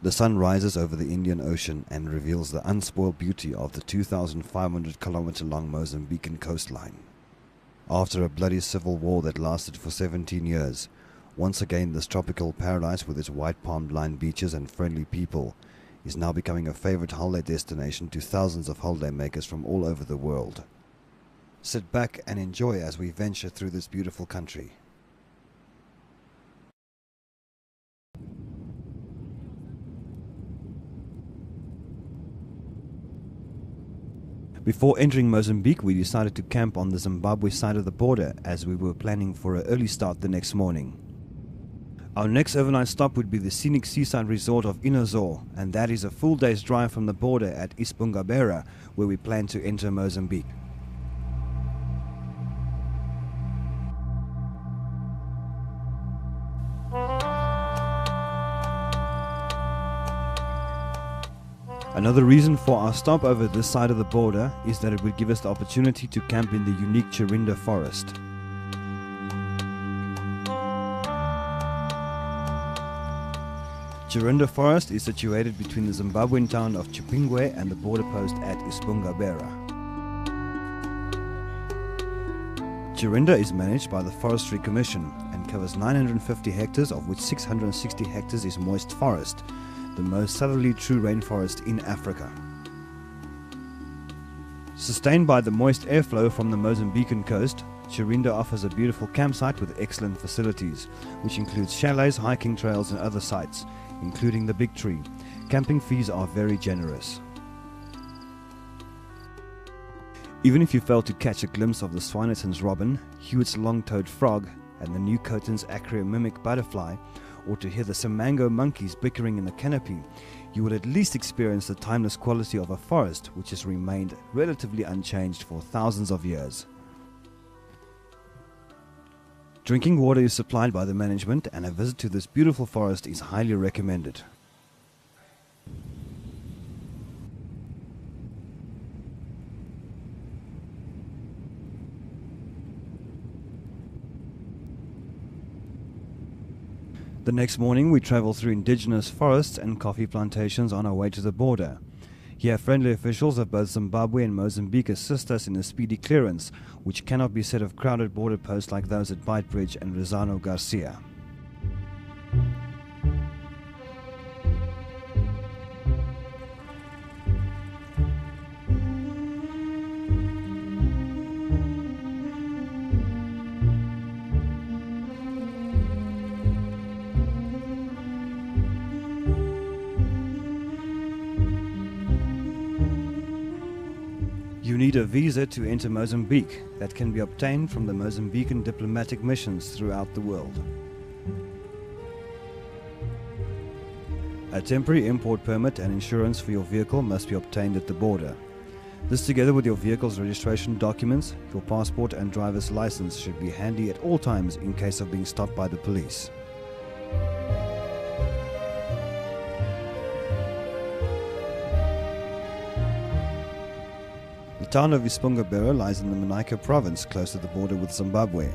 The sun rises over the Indian Ocean and reveals the unspoiled beauty of the 2,500-kilometer-long Mozambican coastline. After a bloody civil war that lasted for 17 years, once again this tropical paradise with its white palm-lined beaches and friendly people is now becoming a favorite holiday destination to thousands of holidaymakers from all over the world. Sit back and enjoy as we venture through this beautiful country. Before entering Mozambique, we decided to camp on the Zimbabwe side of the border as we were planning for an early start the next morning. Our next overnight stop would be the scenic seaside resort of Inazor, and that is a full day's drive from the border at Ispungabera, where we plan to enter Mozambique. Another reason for our stop over this side of the border is that it would give us the opportunity to camp in the unique Chirinda forest. Chirinda forest is situated between the Zimbabwean town of Chipingwe and the border post at Ispungabera. Chirinda is managed by the Forestry Commission and covers 950 hectares, of which 660 hectares is moist forest, the most southerly true rainforest in Africa. Sustained by the moist airflow from the Mozambican coast, Chirinda offers a beautiful campsite with excellent facilities, which includes chalets, hiking trails and other sites, including the Big Tree. Camping fees are very generous. Even if you fail to catch a glimpse of the Swineton's robin, Hewitt's long-toed frog and the New Coton's acromimic butterfly, or to hear the Samango monkeys bickering in the canopy, you will at least experience the timeless quality of a forest which has remained relatively unchanged for thousands of years. Drinking water is supplied by the management, and a visit to this beautiful forest is highly recommended. The next morning we travel through indigenous forests and coffee plantations on our way to the border. Here friendly officials of both Zimbabwe and Mozambique assist us in a speedy clearance, which cannot be said of crowded border posts like those at Beitbridge and Rosano Garcia. You need a visa to enter Mozambique that can be obtained from the Mozambican diplomatic missions throughout the world. A temporary import permit and insurance for your vehicle must be obtained at the border. This, together with your vehicle's registration documents, your passport and driver's license, should be handy at all times in case of being stopped by the police. The town of Ispungabera lies in the Manica province, close to the border with Zimbabwe.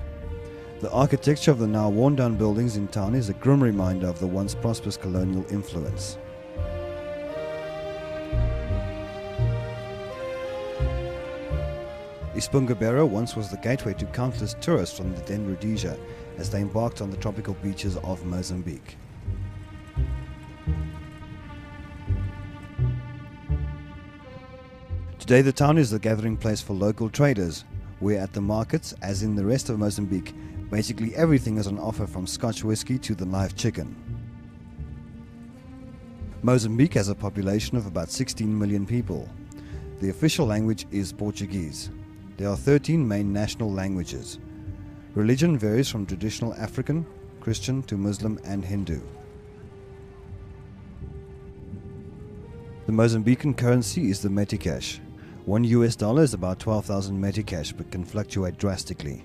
The architecture of the now worn-down buildings in town is a grim reminder of the once prosperous colonial influence. Ispungabera once was the gateway to countless tourists from the then Rhodesia as they embarked on the tropical beaches of Mozambique. Today the town is the gathering place for local traders, where at the markets, as in the rest of Mozambique, basically everything is on offer from Scotch whisky to the live chicken. Mozambique has a population of about 16 million people. The official language is Portuguese. There are 13 main national languages. Religion varies from traditional African, Christian to Muslim and Hindu. The Mozambican currency is the metikash. $1 is about 12,000 metikash, but can fluctuate drastically.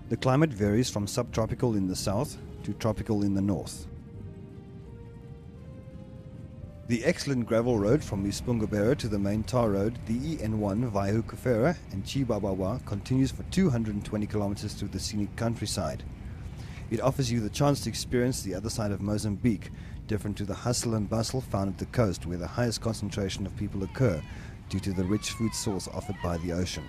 The climate varies from subtropical in the south to tropical in the north. The excellent gravel road from Ispungabera to the main tar road, the EN1 via Hukufera and Chibabawa, continues for 220 kilometers through the scenic countryside. It offers you the chance to experience the other side of Mozambique, different to the hustle and bustle found at the coast, where the highest concentration of people occur due to the rich food source offered by the ocean.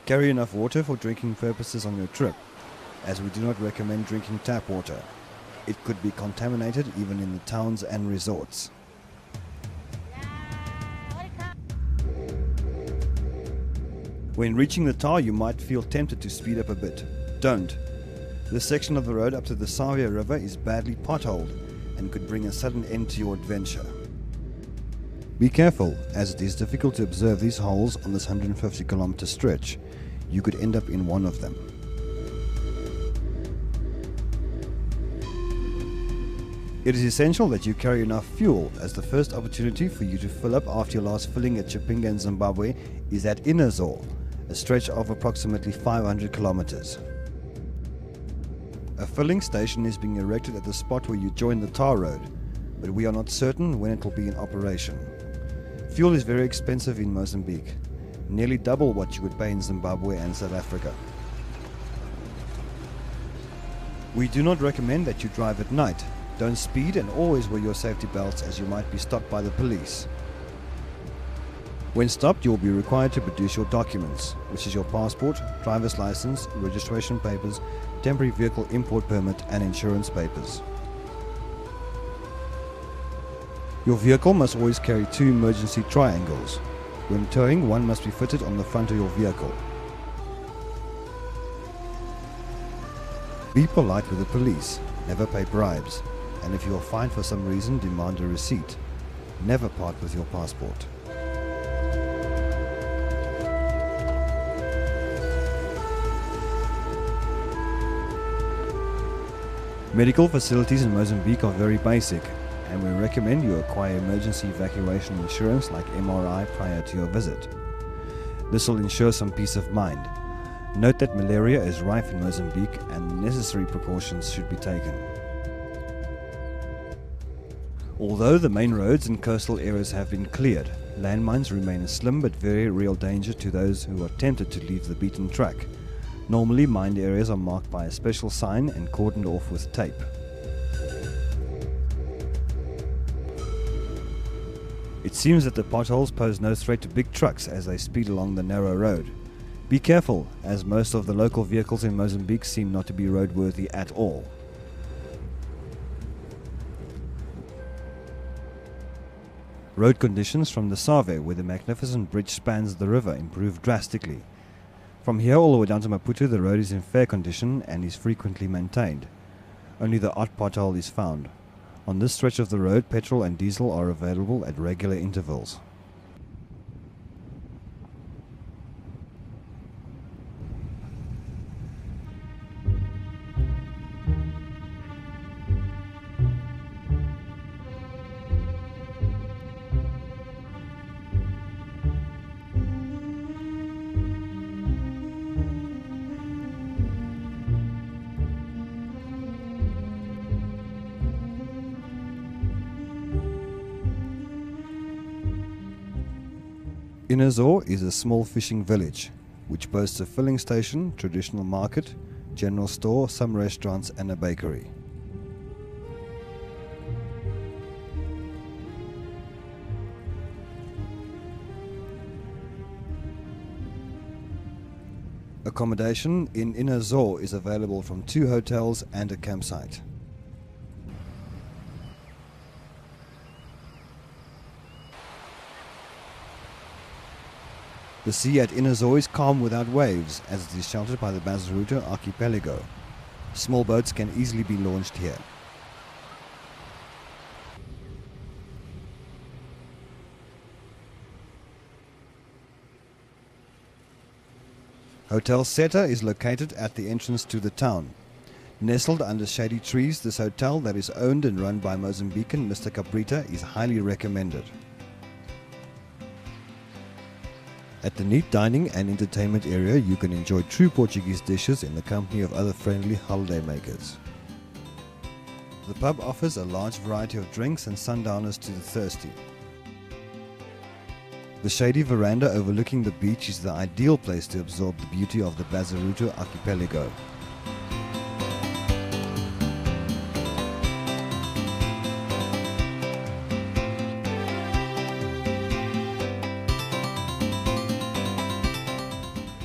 Carry enough water for drinking purposes on your trip, as we do not recommend drinking tap water. It could be contaminated even in the towns and resorts. When reaching the tower, you might feel tempted to speed up a bit. Don't. This section of the road up to the Savia River is badly potholed and could bring a sudden end to your adventure. Be careful, as it is difficult to observe these holes on this 150-kilometer stretch. You could end up in one of them. It is essential that you carry enough fuel, as the first opportunity for you to fill up after your last filling at Chipinge in Zimbabwe is at Inazor, a stretch of approximately 500 kilometers. A filling station is being erected at the spot where you join the tar road, but we are not certain when it will be in operation. Fuel is very expensive in Mozambique, nearly double what you would pay in Zimbabwe and South Africa. We do not recommend that you drive at night. Don't speed and always wear your safety belts, as you might be stopped by the police. When stopped, you will be required to produce your documents, which is your passport, driver's license, registration papers, temporary vehicle import permit and insurance papers. Your vehicle must always carry 2 emergency triangles. When towing, one must be fitted on the front of your vehicle. Be polite with the police, never pay bribes, and if you are fined for some reason, demand a receipt. Never part with your passport. Medical facilities in Mozambique are very basic, and we recommend you acquire emergency evacuation insurance like MRI prior to your visit. This will ensure some peace of mind. Note that malaria is rife in Mozambique and necessary precautions should be taken. Although the main roads and coastal areas have been cleared, landmines remain a slim but very real danger to those who are tempted to leave the beaten track. Normally, mined areas are marked by a special sign and cordoned off with tape. It seems that the potholes pose no threat to big trucks as they speed along the narrow road. Be careful, as most of the local vehicles in Mozambique seem not to be roadworthy at all. Road conditions from the Save, where the magnificent bridge spans the river, improve drastically. From here all the way down to Maputo, the road is in fair condition and is frequently maintained. Only the odd pothole is found. On this stretch of the road, petrol and diesel are available at regular intervals. Inazor is a small fishing village, which boasts a filling station, traditional market, general store, some restaurants and a bakery. Accommodation in Inazor is available from 2 hotels and a campsite. The sea at Inazor is calm without waves, as it is sheltered by the Bazaruto archipelago. Small boats can easily be launched here. Hotel Seta is located at the entrance to the town. Nestled under shady trees, this hotel that is owned and run by Mozambican Mr. Caprita is highly recommended. At the neat dining and entertainment area, you can enjoy true Portuguese dishes in the company of other friendly holiday makers. The pub offers a large variety of drinks and sundowners to the thirsty. The shady veranda overlooking the beach is the ideal place to absorb the beauty of the Bazaruto archipelago.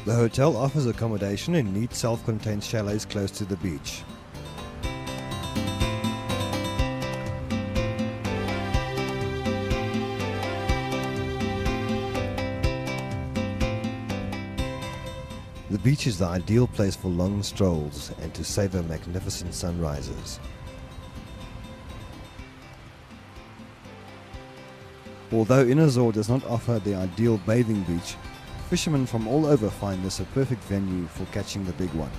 The hotel offers accommodation in neat self-contained chalets close to the beach. The beach is the ideal place for long strolls and to savor magnificent sunrises. Although Inazor does not offer the ideal bathing beach, fishermen from all over find this a perfect venue for catching the big one.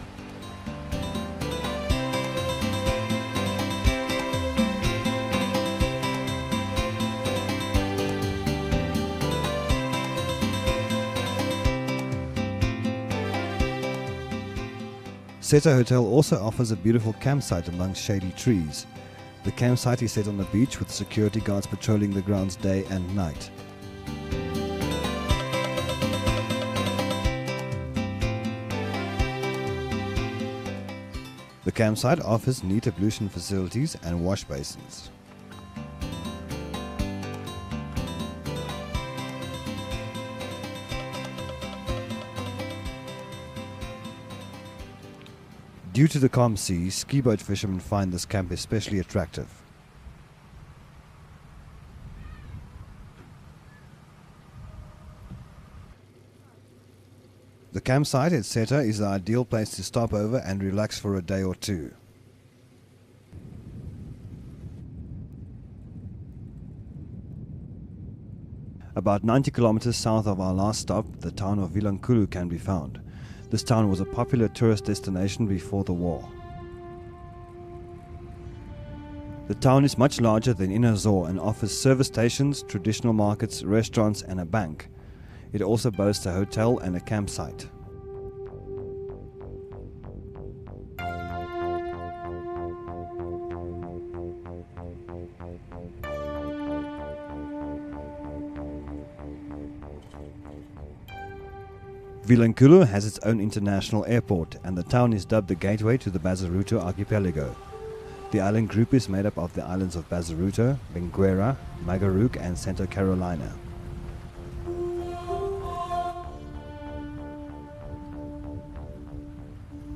Seta Hotel also offers a beautiful campsite amongst shady trees. The campsite is set on the beach with security guards patrolling the grounds day and night. The campsite offers neat ablution facilities and wash basins. Due to the calm sea, ski boat fishermen find this camp especially attractive. The campsite at Seta is the ideal place to stop over and relax for a day or two. About 90 kilometers south of our last stop, the town of Vilankulo can be found. This town was a popular tourist destination before the war. The town is much larger than Inazor and offers service stations, traditional markets, restaurants and a bank. It also boasts a hotel and a campsite. Vilankulo has its own international airport and the town is dubbed the gateway to the Bazaruto archipelago. The island group is made up of the islands of Bazaruto, Benguera, Magaruke and Santa Carolina.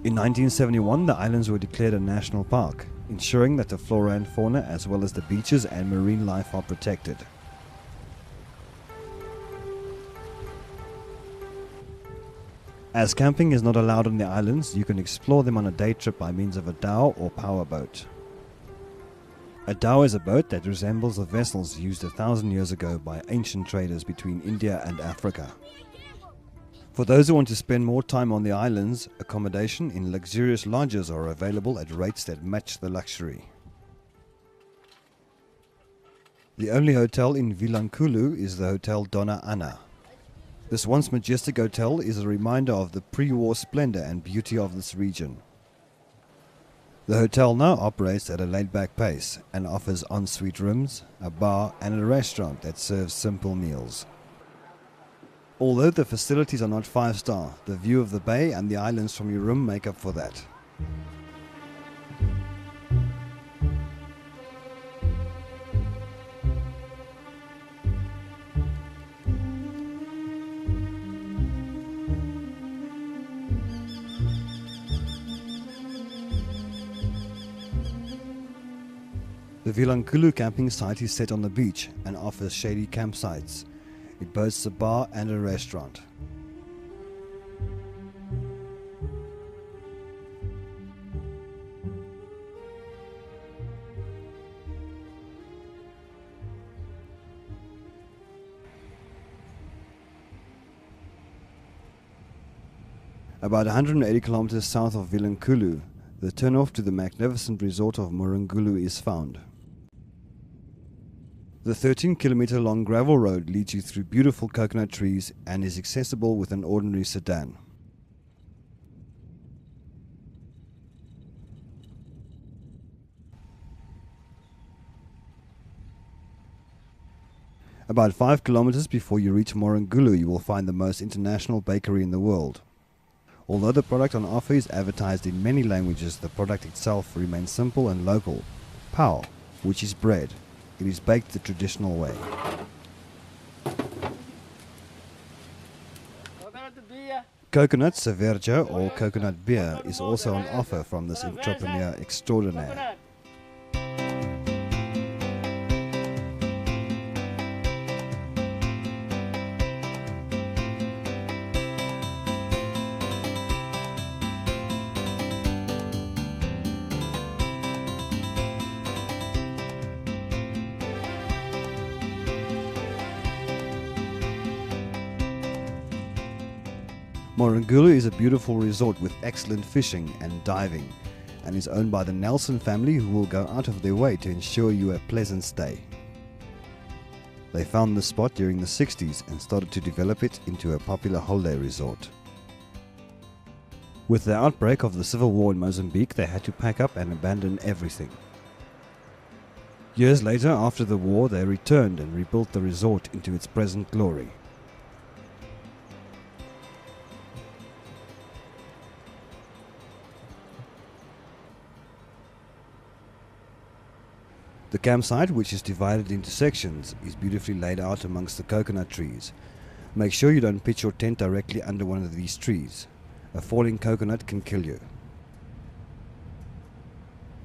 In 1971, the islands were declared a national park, ensuring that the flora and fauna as well as the beaches and marine life are protected. As camping is not allowed on the islands, you can explore them on a day trip by means of a dhow or powerboat. A dhow is a boat that resembles the vessels used 1,000 years ago by ancient traders between India and Africa. For those who want to spend more time on the islands, accommodation in luxurious lodges are available at rates that match the luxury. The only hotel in Vilankulo is the Hotel Donna Anna. This once majestic hotel is a reminder of the pre-war splendor and beauty of this region. The hotel now operates at a laid-back pace and offers en-suite rooms, a bar and a restaurant that serves simple meals. Although the facilities are not 5-star, the view of the bay and the islands from your room make up for that. The Vilankulo camping site is set on the beach and offers shady campsites. It boasts a bar and a restaurant. About 180 kilometers south of Vilankulo, the turnoff to the magnificent resort of Morungulu is found. The 13-kilometer long gravel road leads you through beautiful coconut trees and is accessible with an ordinary sedan. About 5 kilometers before you reach Morungulu, you will find the most international bakery in the world. Although the product on offer is advertised in many languages, the product itself remains simple and local. Pau, which is bread. It is baked the traditional way. Coconut cerveja or coconut beer is also on offer from this entrepreneur extraordinaire. Morangulu is a beautiful resort with excellent fishing and diving, and is owned by the Nelson family, who will go out of their way to ensure you a pleasant stay. They found the spot during the 60s and started to develop it into a popular holiday resort. With the outbreak of the Civil War in Mozambique, they had to pack up and abandon everything. Years later, after the war, they returned and rebuilt the resort into its present glory. The campsite, which is divided into sections, is beautifully laid out amongst the coconut trees. Make sure you don't pitch your tent directly under one of these trees. A falling coconut can kill you.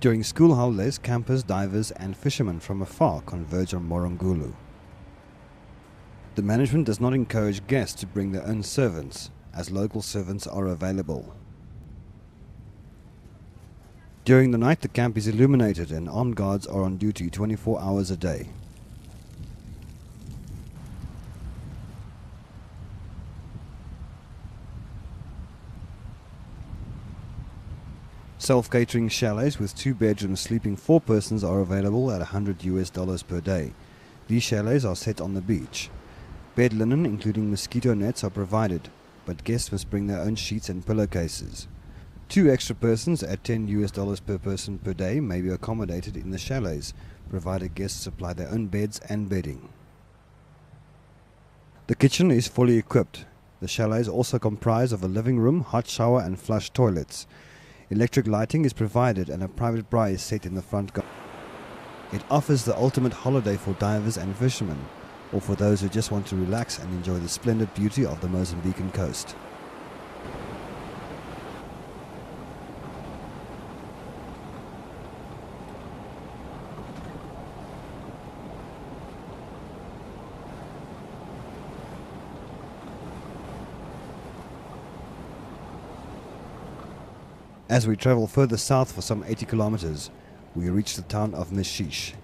During school holidays, campers, divers and fishermen from afar converge on Morangulu. The management does not encourage guests to bring their own servants, as local servants are available. During the night, the camp is illuminated and armed guards are on duty 24 hours a day. Self-catering chalets with 2 bedrooms sleeping 4 persons are available at $100 per day. These chalets are set on the beach. Bed linen, including mosquito nets, are provided, but guests must bring their own sheets and pillowcases. 2 extra persons at $10 per person per day may be accommodated in the chalets, provided guests supply their own beds and bedding. The kitchen is fully equipped. The chalets also comprise of a living room, hot shower and flush toilets. Electric lighting is provided and a private braai is set in the front garden. It offers the ultimate holiday for divers and fishermen, or for those who just want to relax and enjoy the splendid beauty of the Mozambican coast. As we travel further south for some 80 kilometers, we reach the town of Meshish.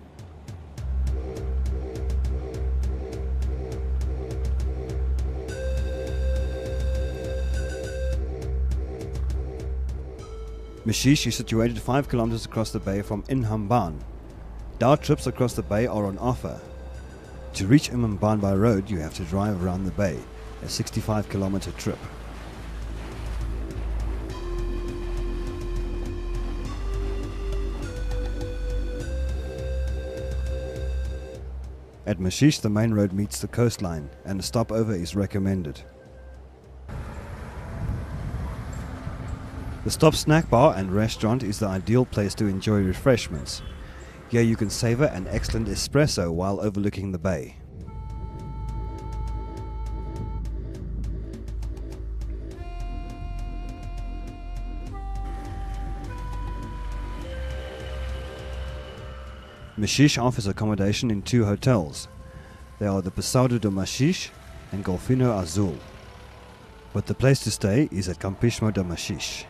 Meshish is situated 5 kilometers across the bay from Inhamban. Dhow trips across the bay are on offer. To reach Inhamban by road, you have to drive around the bay, a 65-kilometer trip. At Meshish, the main road meets the coastline, and a stopover is recommended. The Stop Snack Bar and Restaurant is the ideal place to enjoy refreshments. Here you can savor an excellent espresso while overlooking the bay. Meshish offers accommodation in 2 hotels. They are the Pousado de Meshish and Golfino Azul. But the place to stay is at Campismo de Meshish.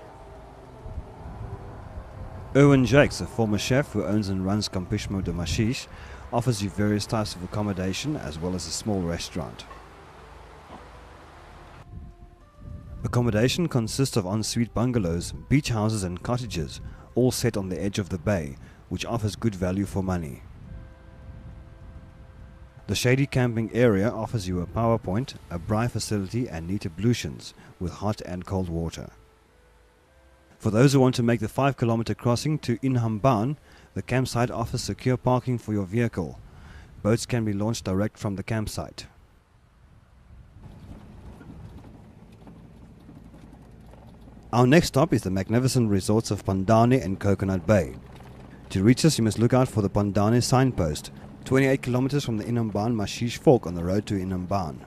Erwin Jakes, a former chef who owns and runs Campismo de Meshish, offers you various types of accommodation as well as a small restaurant. Accommodation consists of ensuite bungalows, beach houses and cottages, all set on the edge of the bay, which offers good value for money. The shady camping area offers you a power point, a braai facility and neat ablutions with hot and cold water. For those who want to make the 5-kilometer crossing to Inhamban, the campsite offers secure parking for your vehicle. Boats can be launched direct from the campsite. Our next stop is the magnificent resorts of Pandane and Coconut Bay. To reach us, you must look out for the Pandane signpost, 28 kilometers from the Inhamban Meshish Fork on the road to Inhamban.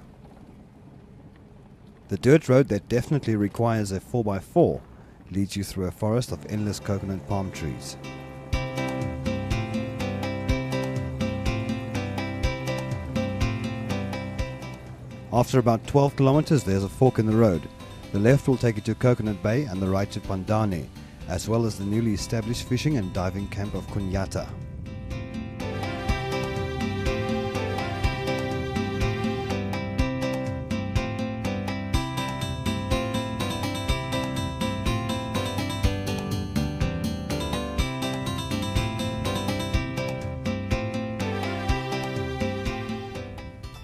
The dirt road that definitely requires a 4x4 leads you through a forest of endless coconut palm trees. After about 12 kilometers there's a fork in the road. The left will take you to Coconut Bay and the right to Pandane, as well as the newly established fishing and diving camp of Kunyata.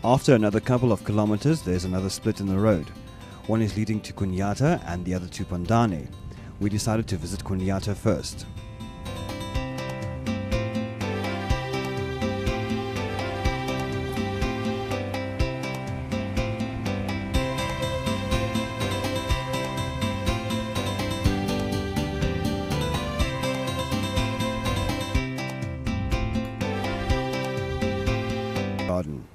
After another couple of kilometers there's another split in the road. One is leading to Kunyata and the other to Pandane. We decided to visit Kunyata first. Garden.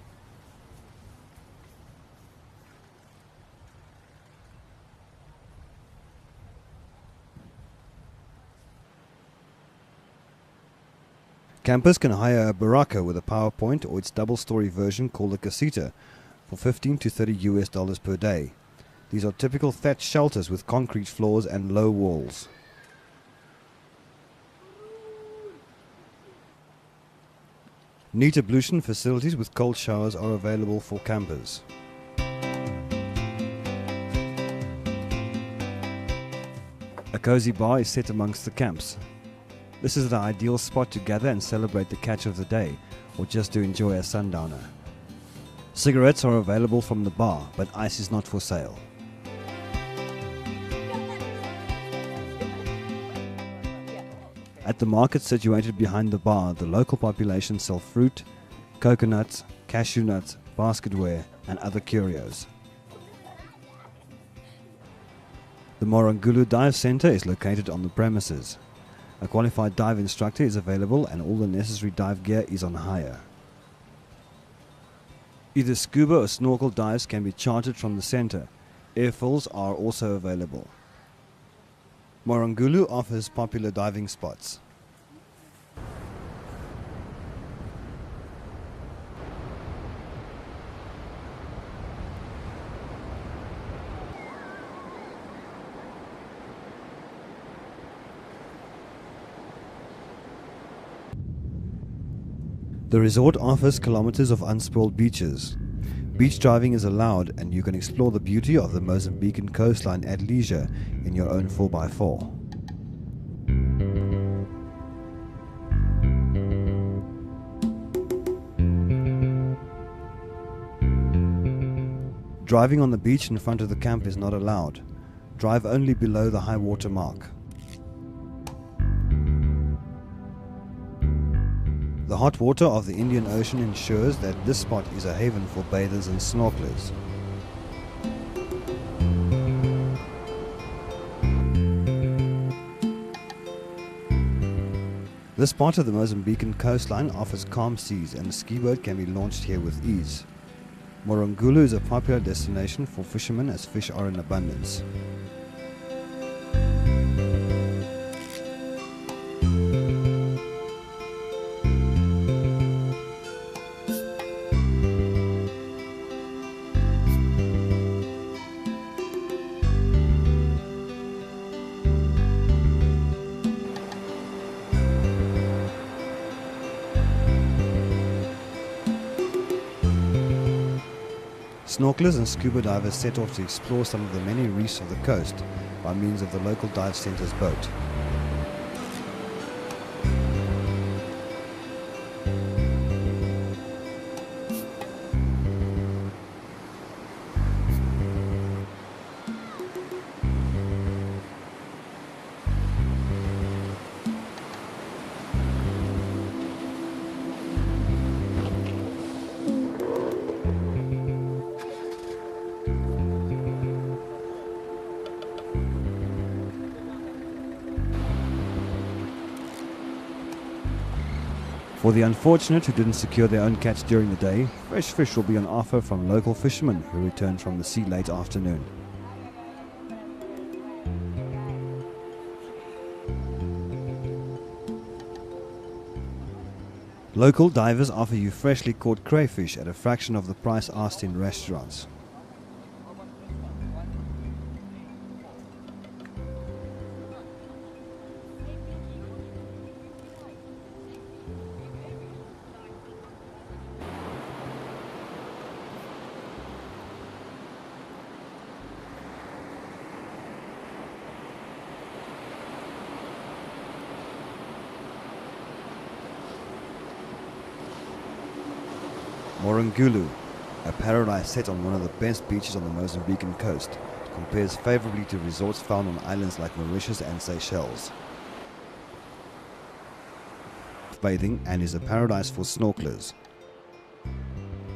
Campers can hire a baraka with a PowerPoint or its double-story version called a casita for $15 to $30 per day. These are typical thatched shelters with concrete floors and low walls. Neat ablution facilities with cold showers are available for campers. A cozy bar is set amongst the camps. This is the ideal spot to gather and celebrate the catch of the day, or just to enjoy a sundowner. Cigarettes are available from the bar, but ice is not for sale. At the market situated behind the bar, the local population sell fruit, coconuts, cashew nuts, basketware, and other curios. The Morangulu Dive Center is located on the premises. A qualified dive instructor is available and all the necessary dive gear is on hire. Either scuba or snorkel dives can be chartered from the center. Airfills are also available. Morangulu offers popular diving spots. The resort offers kilometers of unspoiled beaches. Beach driving is allowed and you can explore the beauty of the Mozambican coastline at leisure in your own 4x4. Driving on the beach in front of the camp is not allowed. Drive only below the high water mark. The hot water of the Indian Ocean ensures that this spot is a haven for bathers and snorkelers. This part of the Mozambican coastline offers calm seas and a ski boat can be launched here with ease. Morangulu is a popular destination for fishermen as fish are in abundance. Snorkelers and scuba divers set off to explore some of the many reefs of the coast by means of the local dive center's boat. For the unfortunate who didn't secure their own catch during the day, fresh fish will be on offer from local fishermen who returned from the sea late afternoon. Local divers offer you freshly caught crayfish at a fraction of the price asked in restaurants. Morangulu, a paradise set on one of the best beaches on the Mozambican coast, compares favorably to resorts found on islands like Mauritius and Seychelles. Bathing and is a paradise for snorkelers.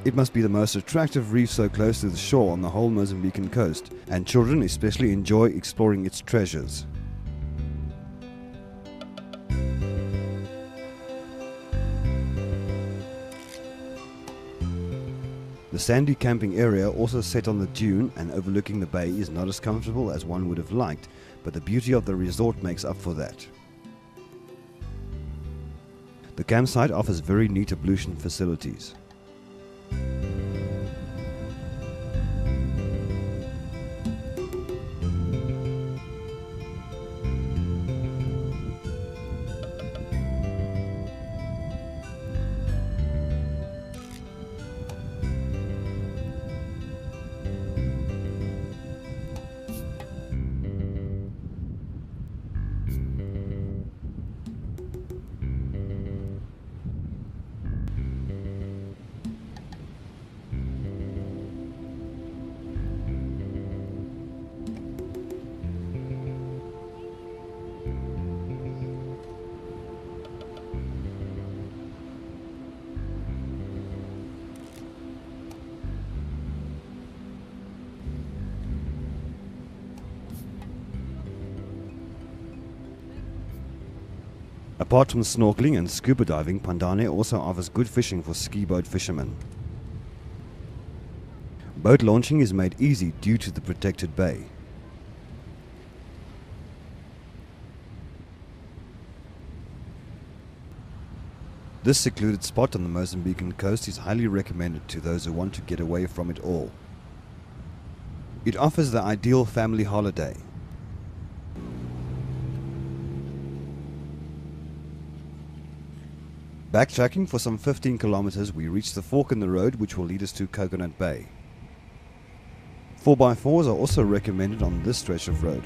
It must be the most attractive reef so close to the shore on the whole Mozambican coast, and children especially enjoy exploring its treasures. The sandy camping area, also set on the dune and overlooking the bay, is not as comfortable as one would have liked, but the beauty of the resort makes up for that. The campsite offers very neat ablution facilities. Apart from snorkeling and scuba diving, Pandane also offers good fishing for ski boat fishermen. Boat launching is made easy due to the protected bay. This secluded spot on the Mozambican coast is highly recommended to those who want to get away from it all. It offers the ideal family holiday. Backtracking for some 15 kilometers, we reach the fork in the road which will lead us to Coconut Bay. 4x4s are also recommended on this stretch of road.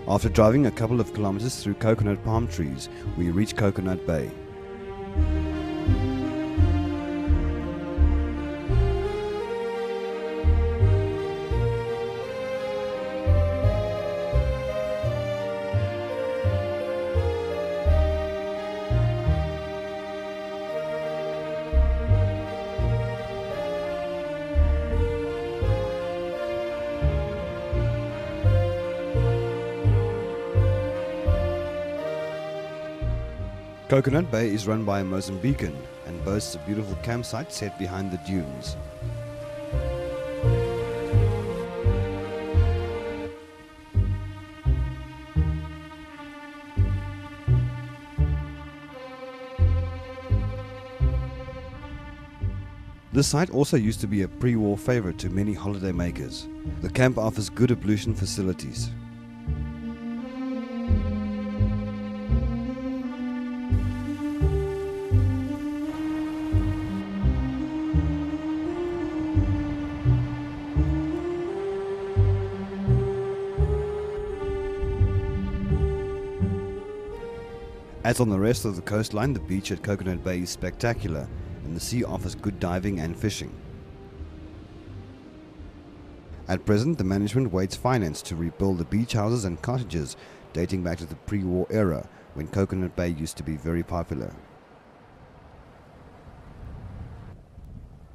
After driving a couple of kilometers through coconut palm trees, we reach Coconut Bay. Coconut Bay is run by a Mozambican and boasts a beautiful campsite set behind the dunes. This site also used to be a pre-war favorite to many holiday makers. The camp offers good ablution facilities. As on the rest of the coastline, the beach at Coconut Bay is spectacular, and the sea offers good diving and fishing. At present, the management waits finance to rebuild the beach houses and cottages dating back to the pre-war era, when Coconut Bay used to be very popular.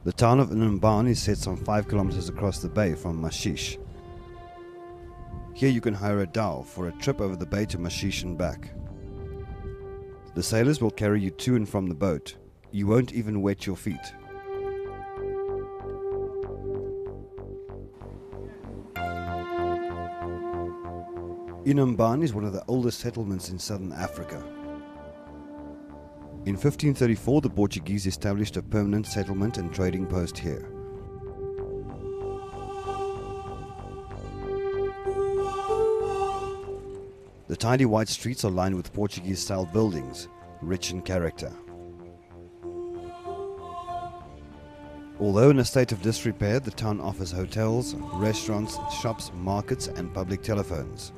The town of Inhambane is set some 5 kilometers across the bay from Mashish. Here you can hire a dhow for a trip over the bay to Mashish and back. The sailors will carry you to and from the boat. You won't even wet your feet. Inhambane is one of the oldest settlements in southern Africa. In 1534, the Portuguese established a permanent settlement and trading post here. The tidy white streets are lined with Portuguese-style buildings, rich in character. Although in a state of disrepair, the town offers hotels, restaurants, shops, markets, and public telephones.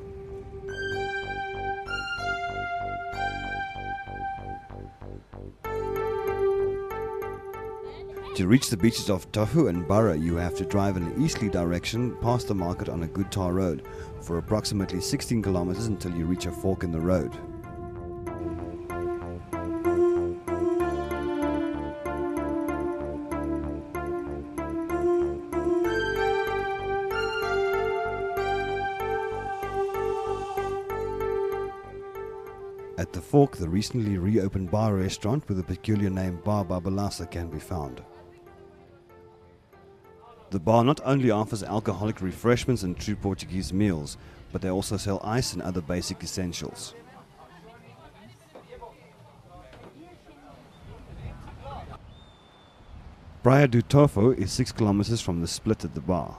To reach the beaches of Tofu and Barra, you have to drive in an easterly direction past the market on a good tar road for approximately 16 kilometers until you reach a fork in the road. At the fork, the recently reopened bar restaurant with the peculiar name Bar Babalasa can be found. The bar not only offers alcoholic refreshments and true Portuguese meals, but they also sell ice and other basic essentials. Praia do Tofu is 6 kilometers from the split at the bar.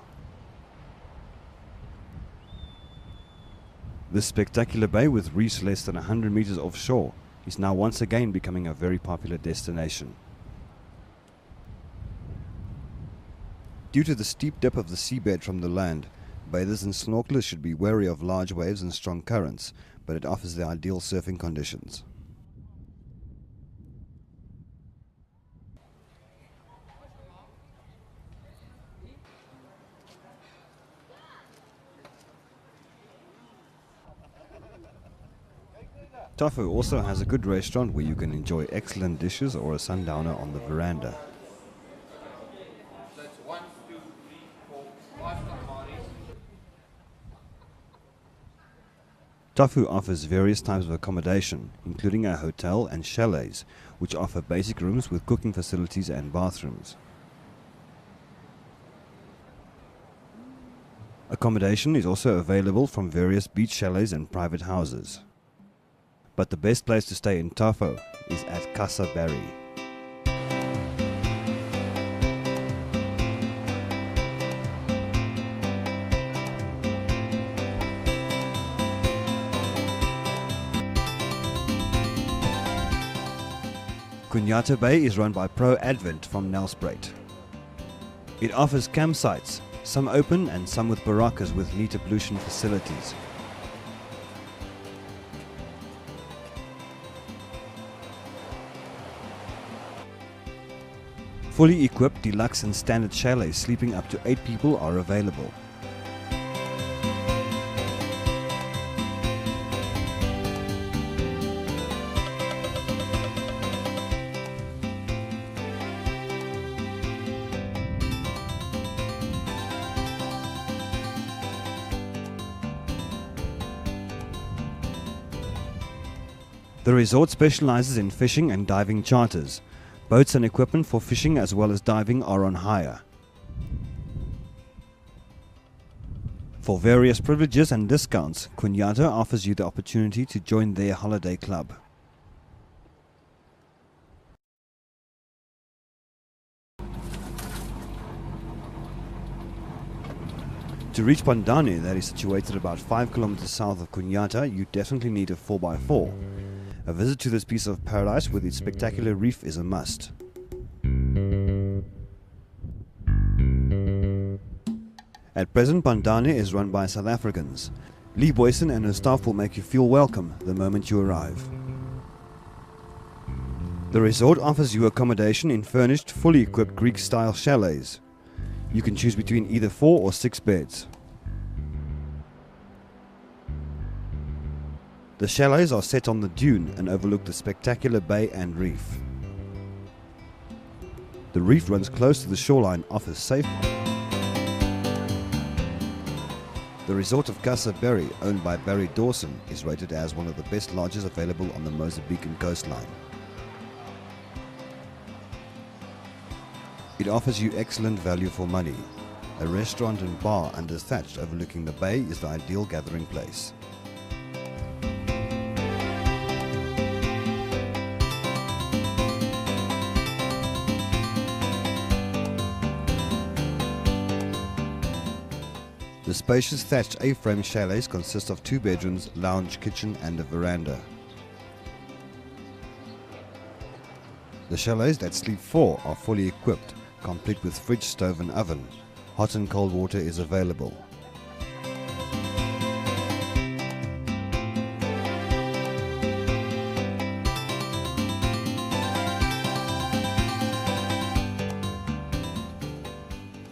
This spectacular bay, with reefs less than 100 meters offshore, is now once again becoming a very popular destination. Due to the steep dip of the seabed from the land, bathers and snorkelers should be wary of large waves and strong currents, but it offers the ideal surfing conditions. Tofu also has a good restaurant where you can enjoy excellent dishes or a sundowner on the veranda. Tofu offers various types of accommodation, including a hotel and chalets, which offer basic rooms with cooking facilities and bathrooms. Accommodation is also available from various beach chalets and private houses. But the best place to stay in Tofu is at Casa Berry. Cunhata Bay is run by Pro Advent from Nelspruit. It offers campsites, some open and some with barraccas with neat ablution facilities. Fully equipped deluxe and standard chalets sleeping up to 8 people are available. The resort specializes in fishing and diving charters. Boats and equipment for fishing as well as diving are on hire. For various privileges and discounts, Cunhata offers you the opportunity to join their holiday club. To reach Pandane, that is situated about 5 kilometers south of Cunhata, you definitely need a 4x4. A visit to this piece of paradise with its spectacular reef is a must. At present, Pandane is run by South Africans. Lee Boyson and her staff will make you feel welcome the moment you arrive. The resort offers you accommodation in furnished, fully equipped Greek-style chalets. You can choose between either 4 or 6 beds. The chalets are set on the dune and overlook the spectacular bay and reef. The reef runs close to the shoreline, offers safe. The resort of Casa Berry, owned by Barry Dawson, is rated as one of the best lodges available on the Mozambican coastline. It offers you excellent value for money. A restaurant and bar under thatched overlooking the bay is the ideal gathering place. The spacious thatched A-frame chalets consist of 2 bedrooms, lounge, kitchen and a veranda. The chalets that sleep 4 are fully equipped, complete with fridge, stove and oven. Hot and cold water is available.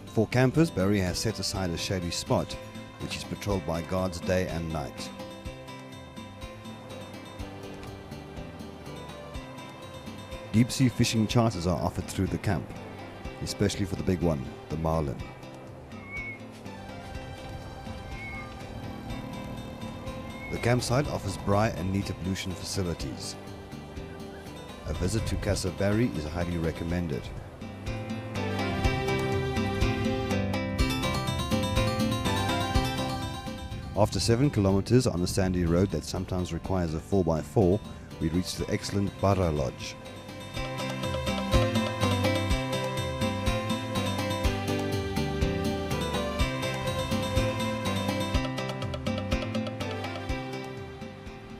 For campers, Barry has set aside a shady spot, which is patrolled by guards day and night. Deep-sea fishing charters are offered through the camp, especially for the big one, the marlin. The campsite offers braai and neat ablution facilities. A visit to Casa Berry is highly recommended. After 7 kilometers on a sandy road that sometimes requires a 4x4, we reach the excellent Barra Lodge.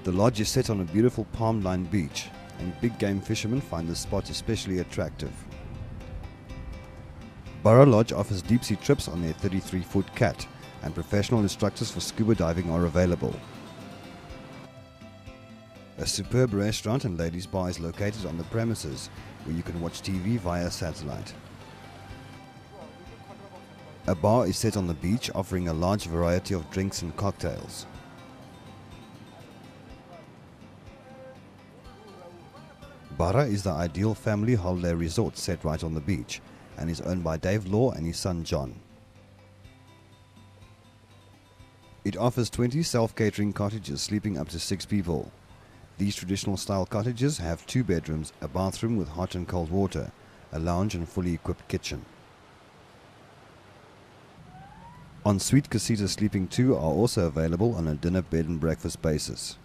The lodge is set on a beautiful palm-lined beach, and big game fishermen find the spot especially attractive. Barra Lodge offers deep-sea trips on their 33-foot cat, and professional instructors for scuba diving are available. A superb restaurant and ladies' bar is located on the premises, where you can watch TV via satellite. A bar is set on the beach, offering a large variety of drinks and cocktails. Barra is the ideal family holiday resort set right on the beach, and is owned by Dave Law and his son John. It offers 20 self-catering cottages sleeping up to 6 people. These traditional style cottages have 2 bedrooms, a bathroom with hot and cold water, a lounge and fully equipped kitchen. Ensuite casitas sleeping 2 are also available on a dinner bed and breakfast basis.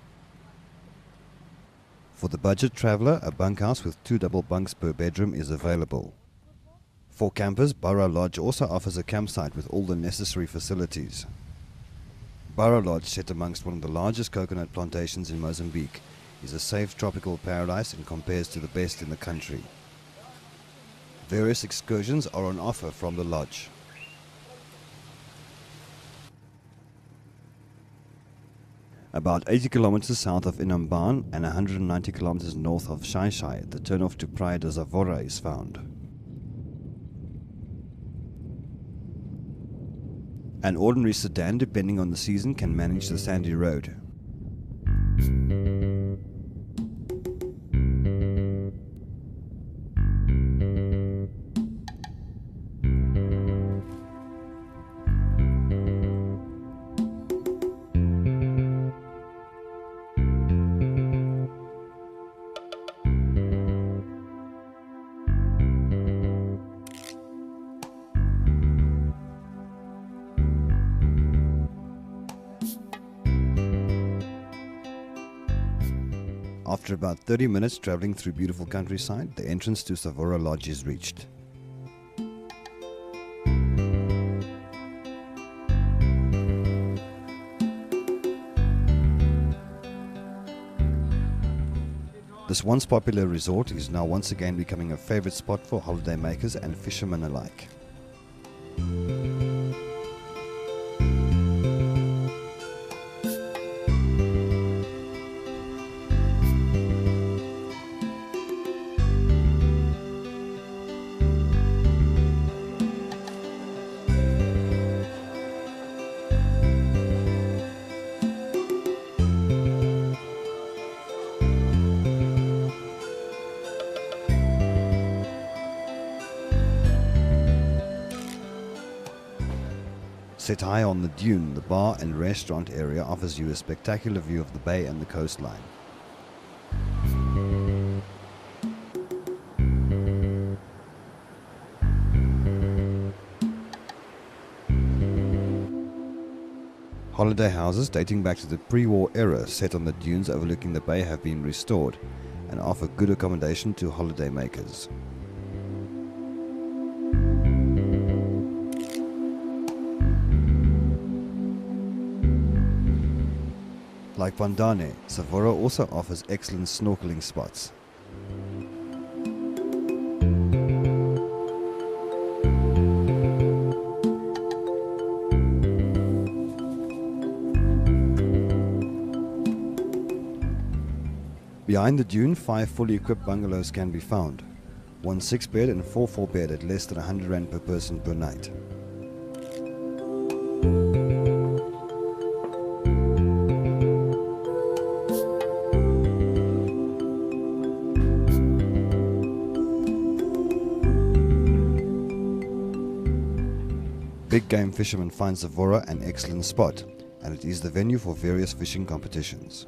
For the budget traveller, a bunkhouse with 2 double bunks per bedroom is available. For campers, Barra Lodge also offers a campsite with all the necessary facilities. Barra Lodge, set amongst one of the largest coconut plantations in Mozambique, is a safe tropical paradise and compares to the best in the country. Various excursions are on offer from the lodge. About 80 kilometers south of Inhambane and 190 kilometers north of Xai-Xai, the turnoff to Praia da Zavora is found. An ordinary sedan, depending on the season, can manage the sandy road. After about 30 minutes travelling through beautiful countryside, the entrance to Zavora Lodge is reached. This once popular resort is now once again becoming a favourite spot for holiday makers and fishermen alike. Set high on the dune, the bar and restaurant area offers you a spectacular view of the bay and the coastline. Holiday houses dating back to the pre-war era set on the dunes overlooking the bay have been restored and offer good accommodation to holiday makers. Like Bandane, Savora also offers excellent snorkeling spots. Behind the dune, 5 fully equipped bungalows can be found. 1 6-bed and 4 4-bed at less than 100 Rand per person per night. Big game fisherman finds Savora an excellent spot, and it is the venue for various fishing competitions.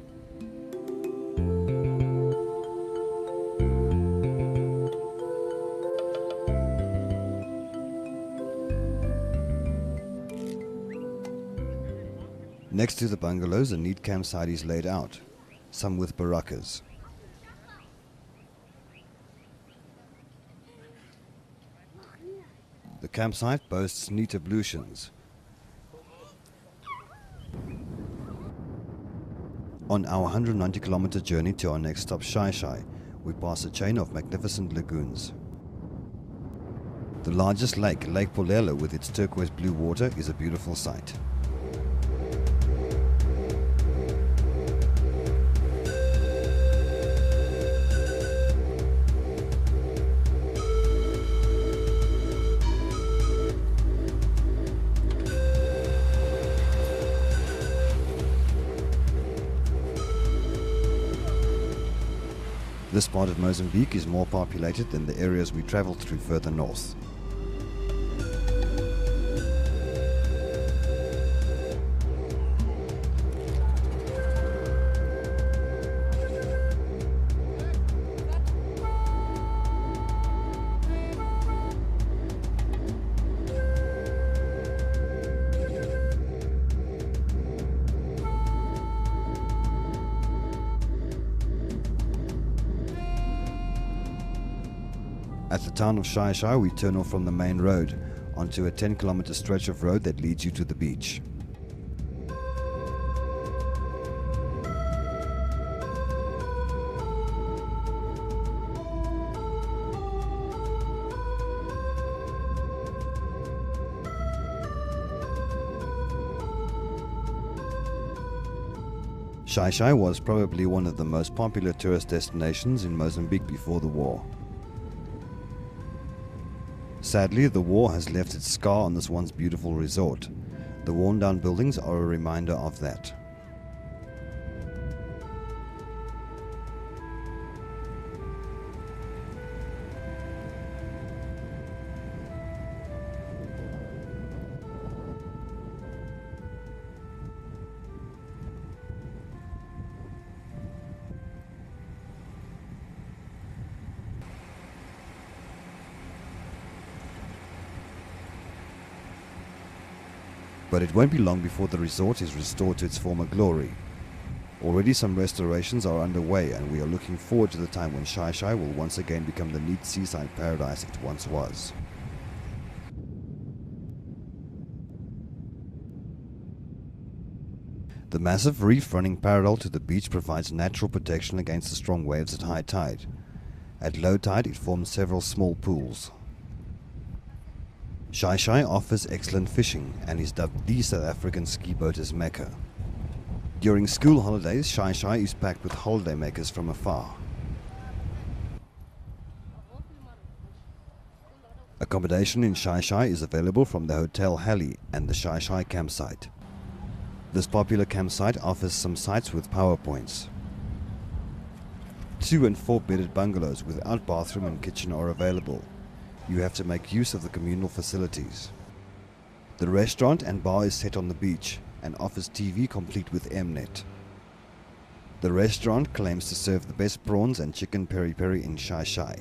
Next to the bungalows, a neat campsite is laid out, some with baraccas. The campsite boasts neat ablutions. On our 190-kilometer journey to our next stop, Shai Shai, we pass a chain of magnificent lagoons. The largest lake, Lake Polelo, with its turquoise blue water, is a beautiful sight. This part of Mozambique is more populated than the areas we traveled through further north. At the town of Shai Shai, we turn off from the main road onto a 10-kilometer stretch of road that leads you to the beach. Shai Shai was probably one of the most popular tourist destinations in Mozambique before the war. Sadly, the war has left its scar on this once beautiful resort. The worn-down buildings are a reminder of that. But it won't be long before the resort is restored to its former glory. Already some restorations are underway, and we are looking forward to the time when Shai Shai will once again become the neat seaside paradise it once was. The massive reef running parallel to the beach provides natural protection against the strong waves at high tide. At low tide, it forms several small pools. Shai Shai offers excellent fishing and is dubbed the South African ski boater's Mecca. During school holidays, Shai Shai is packed with holidaymakers from afar. Accommodation in Shai Shai is available from the Hotel Halley and the Shai Shai campsite. This popular campsite offers some sites with power points. 2 and 4 bedded bungalows without bathroom and kitchen are available. You have to make use of the communal facilities. The restaurant and bar is set on the beach and offers TV complete with Mnet. The restaurant claims to serve the best prawns and chicken peri peri in Shai Shai.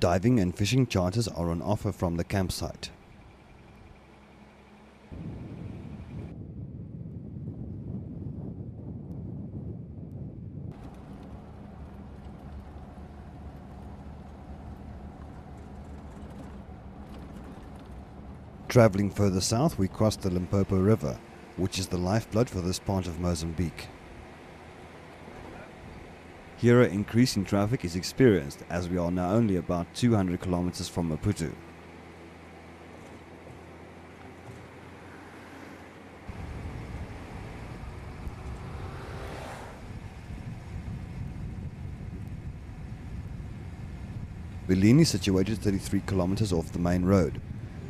Diving and fishing charters are on offer from the campsite. Traveling further south, we cross the Limpopo River, which is the lifeblood for this part of Mozambique. Here an increase in traffic is experienced as we are now only about 200 kilometers from Maputo. Belém is situated 33 kilometers off the main road,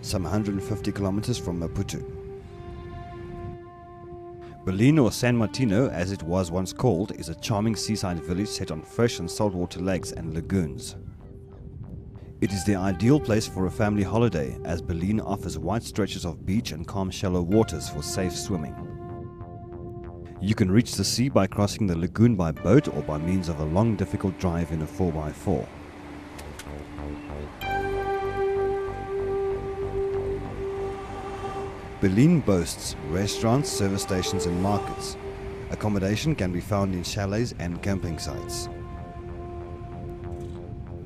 some 150 kilometers from Maputo. Belém, or San Martino as it was once called, is a charming seaside village set on fresh and saltwater lakes and lagoons. It is the ideal place for a family holiday as Belém offers wide stretches of beach and calm shallow waters for safe swimming. You can reach the sea by crossing the lagoon by boat or by means of a long difficult drive in a 4x4. Belém boasts restaurants, service stations and markets. Accommodation can be found in chalets and camping sites.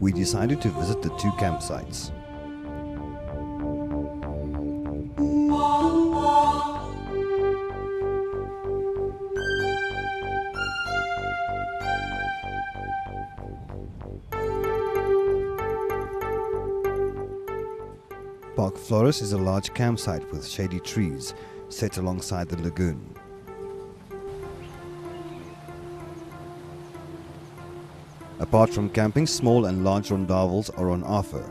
We decided to visit the two campsites. Park Flores is a large campsite with shady trees set alongside the lagoon. Apart from camping, small and large rondavels are on offer.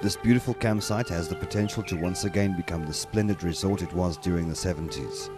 This beautiful campsite has the potential to once again become the splendid resort it was during the 70s.